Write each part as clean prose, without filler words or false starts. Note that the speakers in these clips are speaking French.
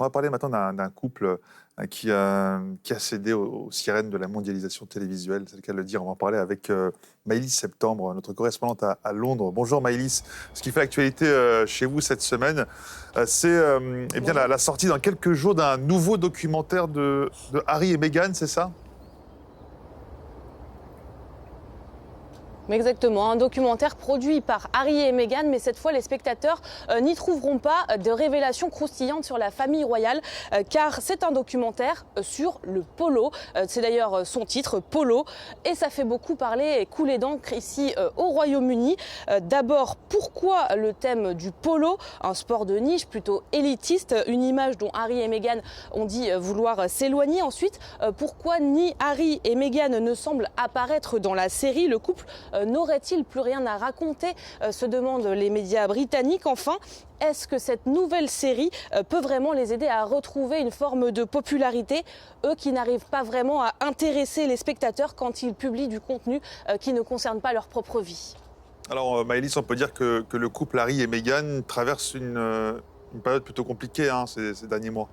On va parler maintenant d'un couple qui a cédé aux sirènes de la mondialisation télévisuelle, c'est le cas de le dire. On va en parler avec Maëlys Septembre, notre correspondante à Londres. Bonjour Maëlys. Ce qui fait l'actualité chez vous cette semaine, c'est eh bien la sortie dans quelques jours d'un nouveau documentaire de Harry et Meghan, c'est ça ? Exactement, un documentaire produit par Harry et Meghan, mais cette fois les spectateurs n'y trouveront pas de révélations croustillantes sur la famille royale, car c'est un documentaire sur le polo. C'est d'ailleurs son titre, Polo, et ça fait beaucoup parler et couler d'encre ici au Royaume-Uni. D'abord, pourquoi le thème du polo, un sport de niche plutôt élitiste, une image dont Harry et Meghan ont dit vouloir s'éloigner. Ensuite, pourquoi ni Harry et Meghan ne semblent apparaître dans la série, le couple n'aurait-il plus rien à raconter, se demandent les médias britanniques. Enfin, est-ce que cette nouvelle série peut vraiment les aider à retrouver une forme de popularité, eux qui n'arrivent pas vraiment à intéresser les spectateurs quand ils publient du contenu qui ne concerne pas leur propre vie? Alors Maëlys, on peut dire que le couple Harry et Meghan traverse une période plutôt compliquée ces derniers mois.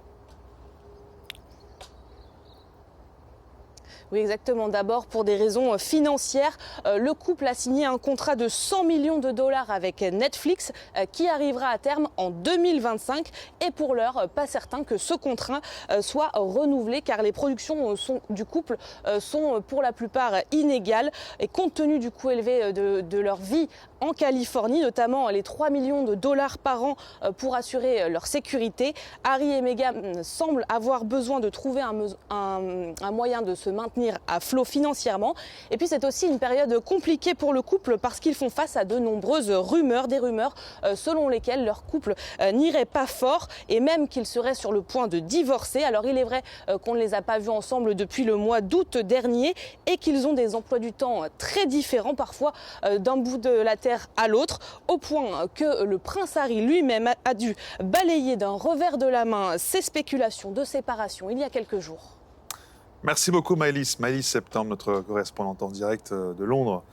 Oui, exactement. D'abord, pour des raisons financières, le couple a signé un contrat de 100 millions de dollars avec Netflix qui arrivera à terme en 2025. Et pour l'heure, pas certain que ce contrat soit renouvelé, car les productions du couple sont pour la plupart inégales. Et compte tenu du coût élevé de leur vie en Californie, notamment les 3 millions de dollars par an pour assurer leur sécurité, Harry et Meghan semblent avoir besoin de trouver un moyen de se maintenir à flot financièrement. Et puis c'est aussi une période compliquée pour le couple parce qu'ils font face à de nombreuses rumeurs, des rumeurs selon lesquelles leur couple n'irait pas fort et même qu'ils seraient sur le point de divorcer. Alors il est vrai qu'on ne les a pas vus ensemble depuis le mois d'août dernier et qu'ils ont des emplois du temps très différents, parfois d'un bout de la terre à l'autre, au point que le prince Harry lui-même a dû balayer d'un revers de la main ces spéculations de séparation il y a quelques jours. Merci beaucoup Maëlys. Maëlys Septembre, notre correspondante en direct de Londres.